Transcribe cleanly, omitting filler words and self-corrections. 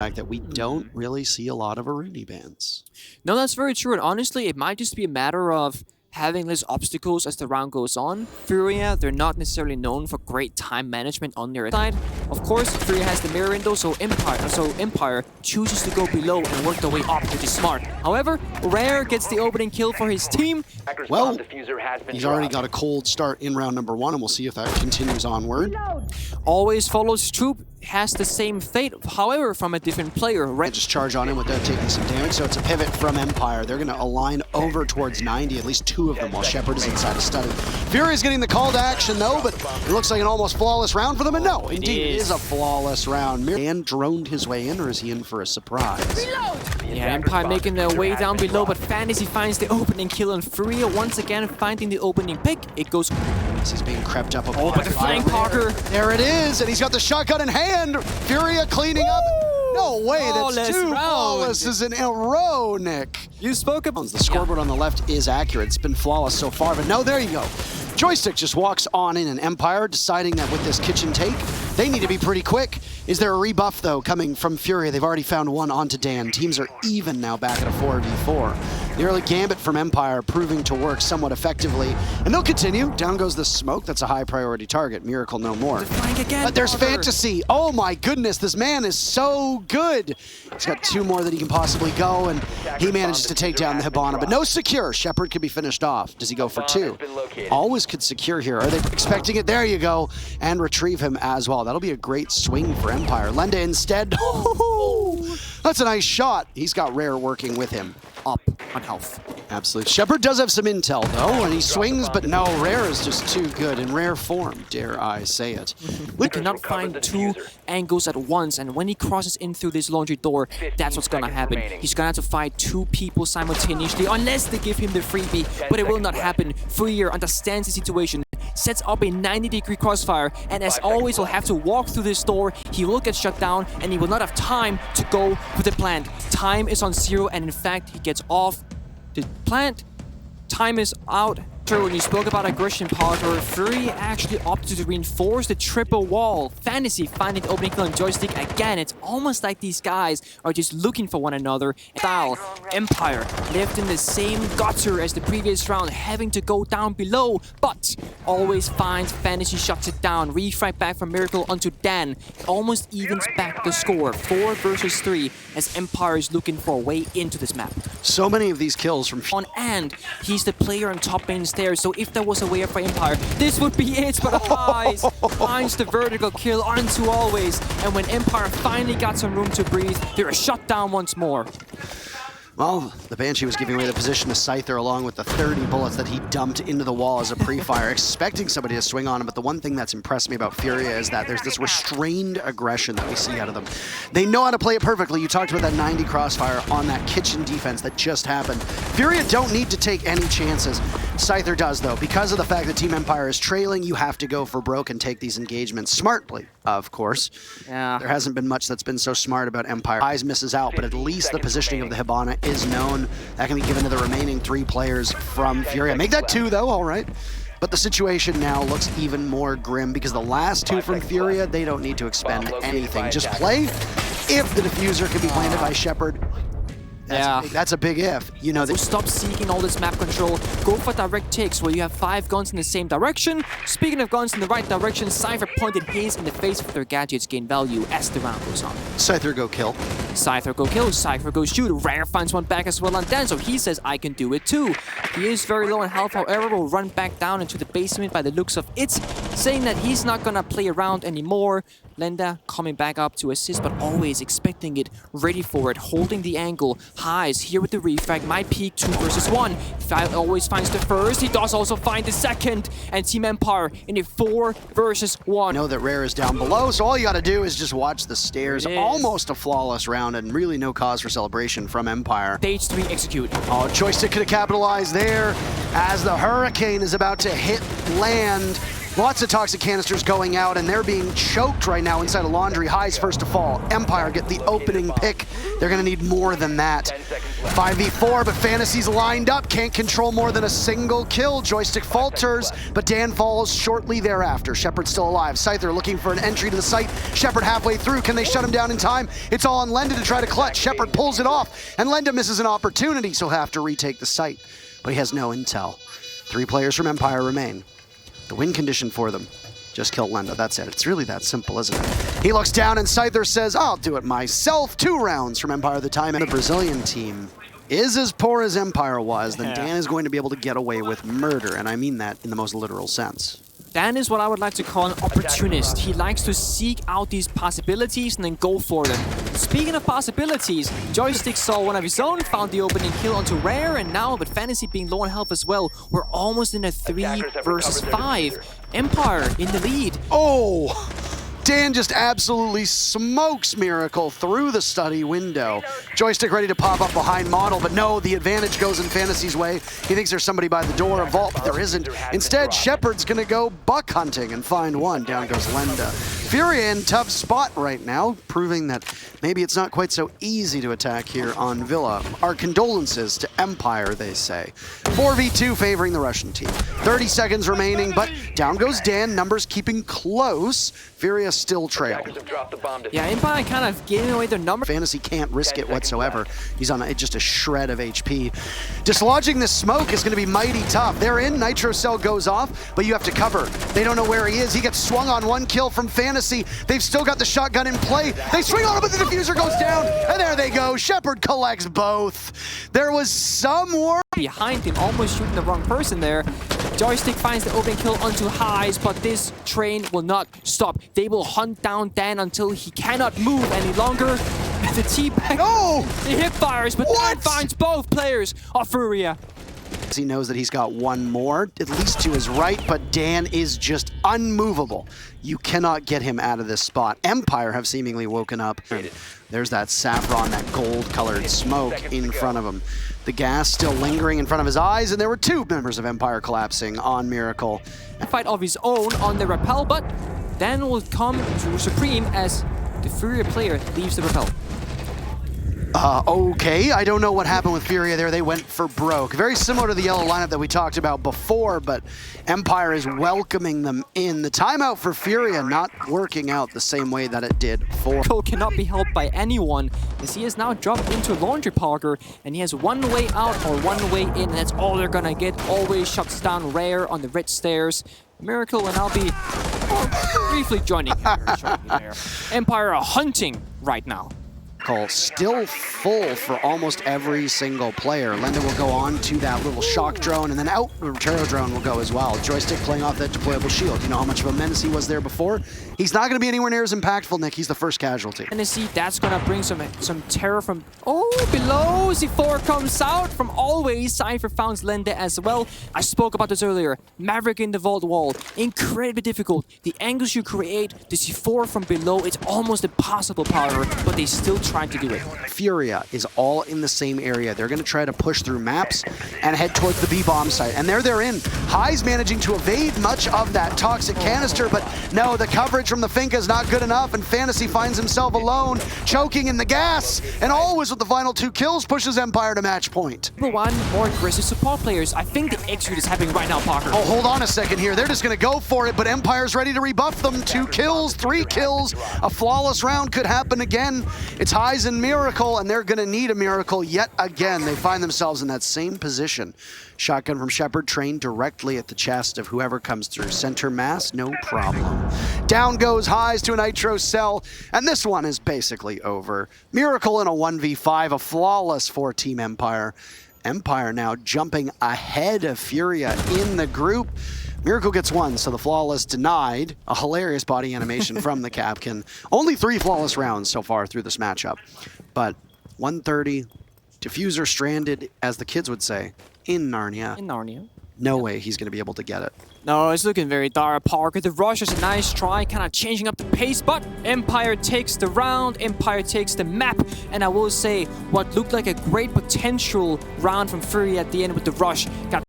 fact that we don't really see a lot of Aruni bans. No, that's very true. And honestly, it might just be a matter of having less obstacles as the round goes on. FURIA, they're not necessarily known for great time management on their side. Of course, FURIA has the mirror window, so Empire chooses to go below and work their way up, which is smart. However, Rare gets the opening kill for his team. Well, he's already got a cold start in round number 1, and we'll see if that continues onward. Always follows troop, has the same fate, however, from a different player. They just charge on him without taking some damage, so it's a pivot from Empire. They're going to align over towards 90, at least 2 of them, while Shepard is inside a study. Fury's getting the call to action, though, but it looks like an almost flawless round for them, and no, indeed, it is a flawless round. Dan droned his way in, or is he in for a surprise? Yeah, Empire making their way down below, but Fantasy finds the opening kill on Furia, once again finding the opening pick. It goes... He's being crept up. Oh, but the flying Parker. There it is, and he's got the shotgun in hand. Furia cleaning up. No way, that's 2 flawlesses in a row, Nick. You spoke about... The scoreboard on the left is accurate. It's been flawless so far, but no, there you go. Joystick just walks on in, and Empire deciding that with this kitchen take, they need to be pretty quick. Is there a rebuff, though, coming from Furia? They've already found one onto Dan. Teams are even now back at a 4v4. The early gambit from Empire proving to work somewhat effectively, and they'll continue. Down goes the smoke. That's a high priority target. Miracle no more. Again, but there's Fantasy. Oh my goodness, this man is so good. He's got 2 more that he can possibly go, and he manages to take down the Hibana, but no secure. Shepard could be finished off. Does he go for 2? Always could secure here. Are they expecting it? There you go. And retrieve him as well. That'll be a great swing for Empire. Lenda instead. That's a nice shot. He's got Rare working with him. Up on health. Absolutely. Shepard does have some intel, though, and he swings, but no, Rare is just too good in rare form, dare I say it. We cannot find 2 angles at once, and when he crosses in through this laundry door, that's what's gonna happen. He's gonna have to fight 2 people simultaneously, unless they give him the freebie, but it will not happen. FURIA understands the situation, sets up a 90-degree crossfire, and as always, will have to walk through this door. He will get shut down, and he will not have time to go for the plant. Time is on 0, and in fact, he gets off the plant. Time is out. Sure, when you spoke about aggression, Parker, Fury actually opted to reinforce the triple wall. Fantasy finding the opening kill on Joystick again. It's almost like these guys are just looking for one another. Style, Empire left in the same gutter as the previous round, having to go down below, but always finds Fantasy, shuts it down. Refrag back from Miracle onto Dan. Almost evens back the score. 4 versus 3 as Empire is looking for a way into this map. So many of these kills from... And he's the player on top main stairs, so if there was a way for Empire, this would be it, but Highs finds the vertical kill onto Always, and when Empire finally got some room to breathe, they're shut down once more. Well, the Banshee was giving away the position to Scyther along with the 30 bullets that he dumped into the wall as a pre-fire, expecting somebody to swing on him. But the one thing that's impressed me about Furia is that there's this restrained aggression that we see out of them. They know how to play it perfectly. You talked about that 90 crossfire on that kitchen defense that just happened. Furia don't need to take any chances. Scyther does, though. Because of the fact that Team Empire is trailing, you have to go for broke and take these engagements smartly, of course. Yeah. There hasn't been much that's been so smart about Empire. Eyes misses out, but at least the positioning of the Hibana is known. That can be given to the remaining 3 players from Furia. Make that 2, though, all right. But the situation now looks even more grim because the last 2 from Furia, they don't need to expend anything. Just play. If the defuser can be planted by Shepard, that's a big if. You know, stop seeking all this map control. Go for direct takes where you have 5 guns in the same direction. Speaking of guns in the right direction, Cypher pointed his in the face of their gadgets gain value as the round goes on. Scyther go kill. Scyther go kill, Cypher go shoot. Rare finds one back as well on Dan, so he says, I can do it too. He is very low on health, however, will run back down into the basement by the looks of it, saying that he's not gonna play around anymore. Lenda coming back up to assist, but always expecting it, ready for it, holding the angle. Highs here with the refrag, might peak 2 versus 1. Always finds the first, he does also find the second, and Team Empire in a 4 versus 1. Know that Rare is down below, so all you gotta do is just watch the stairs. Almost a flawless round, and really no cause for celebration from Empire. Stage 3 execute. Oh, Joystick could have capitalized there as the Hurricane is about to hit land. Lots of toxic canisters going out, and they're being choked right now inside of Laundry. High's first to fall. Empire get the opening pick. They're going to need more than that. 5v4, but Fantasy's lined up. Can't control more than a single kill. Joystick falters, but Dan falls shortly thereafter. Shepard's still alive. Scyther looking for an entry to the site. Shepard halfway through. Can they shut him down in time? It's all on Lenda to try to clutch. Shepard pulls it off, and Lenda misses an opportunity, so he'll have to retake the site. But he has no intel. 3 players from Empire remain. The win condition for them, just kill Lenda, that's it. It's really that simple, isn't it? He looks down and Scyther says, I'll do it myself. 2 rounds from Empire the time. And the Brazilian team is as poor as Empire was, then Dan is going to be able to get away with murder. And I mean that in the most literal sense. Dan is what I would like to call an opportunist. He likes to seek out these possibilities and then go for them. Speaking of possibilities, Joystick saw one of his own, found the opening kill onto Rare, and now with Fantasy being low on health as well, we're almost in a 3 versus 5. Empire in the lead. Oh! Dan just absolutely smokes Miracle through the study window. Joystick ready to pop up behind Model, but no, the advantage goes in Fantasy's way. He thinks there's somebody by the door, a vault, but there isn't. Instead, Shepard's gonna go buck hunting and find one. Down goes Lenda. FURIA in tough spot right now, proving that maybe it's not quite so easy to attack here on Villa. Our condolences to Empire, they say. 4v2 favoring the Russian team. 30 seconds remaining, but down goes Dan. Numbers keeping close. FURIA still trail. Yeah, Empire kind of giving away their number. Fantasy can't risk it whatsoever. He's on just a shred of HP. Dislodging this smoke is going to be mighty tough. They're in, Nitro Cell goes off, but you have to cover. They don't know where he is. He gets swung on 1 kill from Fantasy. They've still got the shotgun in play. They swing on him, but the diffuser goes down, and there they go. Shepard collects both. There was some work behind him, almost shooting the wrong person there. Joystick finds the open kill onto Highs, but this train will not stop. They will hunt down Dan until he cannot move any longer. The T-back, the hip fires, but Dan finds both players of FURIA. He knows that he's got one more, at least to his right, but Dan is just unmovable. You cannot get him out of this spot. Empire have seemingly woken up. There's that saffron, that gold-colored smoke in front of him. The gas still lingering in front of his eyes, and there were 2 members of Empire collapsing on Miracle. A fight of his own on the rappel, but Dan will come to Supreme as the FURIA player leaves the rappel. Okay, I don't know what happened with FURIA there. They went for broke. Very similar to the yellow lineup that we talked about before, but Empire is welcoming them in. The timeout for FURIA not working out the same way that it did for... Cole cannot be helped by anyone, as he has now dropped into Laundry Parker, and he has 1 way out or 1 way in, and that's all they're gonna get. Always shuts down Rare on the red stairs. Miracle will now be briefly joining here. Empire are hunting right now. Still full for almost every single player. Lenda will go on to that little shock drone, and then out the Turbo drone will go as well. Joystick playing off that deployable shield. You know how much of a menace he was there before? He's not going to be anywhere near as impactful, Nick. He's the first casualty. And you see, that's going to bring some terror from... Oh, below! C4 comes out from always. Cypher founds Lenda as well. I spoke about this earlier. Maverick in the vault wall. Incredibly difficult. The angles you create, the C4 from below, it's almost impossible, Power, but they still try to do it. FURIA is all in the same area. They're going to try to push through maps and head towards the B-bomb site. And there they're in. High's managing to evade much of that toxic canister, but no, the coverage from the Finka is not good enough, and Fantasy finds himself alone, choking in the gas, and always with the final 2 kills pushes Empire to match point. Number 1, more aggressive support players. I think the execute is happening right now, Parker. Oh, hold on a second here. They're just going to go for it, but Empire's ready to rebuff them. 2 kills, 3 kills. A flawless round could happen again. It's Highs and Miracle, and they're going to need a miracle yet again. They find themselves in that same position. Shotgun from Shepard trained directly at the chest of whoever comes through. Center mass, no problem. Down goes Highs to a Nitro Cell, and this one is basically over. Miracle in a 1v5, a flawless for Team Empire. Empire now jumping ahead of FURIA in the group. Miracle gets 1, so the flawless denied. A hilarious body animation from the Capkin. Only 3 flawless rounds so far through this matchup. But 130, DEFUSER stranded, as the kids would say, in Narnia. In Narnia. No way he's going to be able to get it. No, it's looking very dark. Parker, the rush is a nice try, kind of changing up the pace, but Empire takes the round, Empire takes the map, and I will say what looked like a great potential round from FURIA at the end with the rush got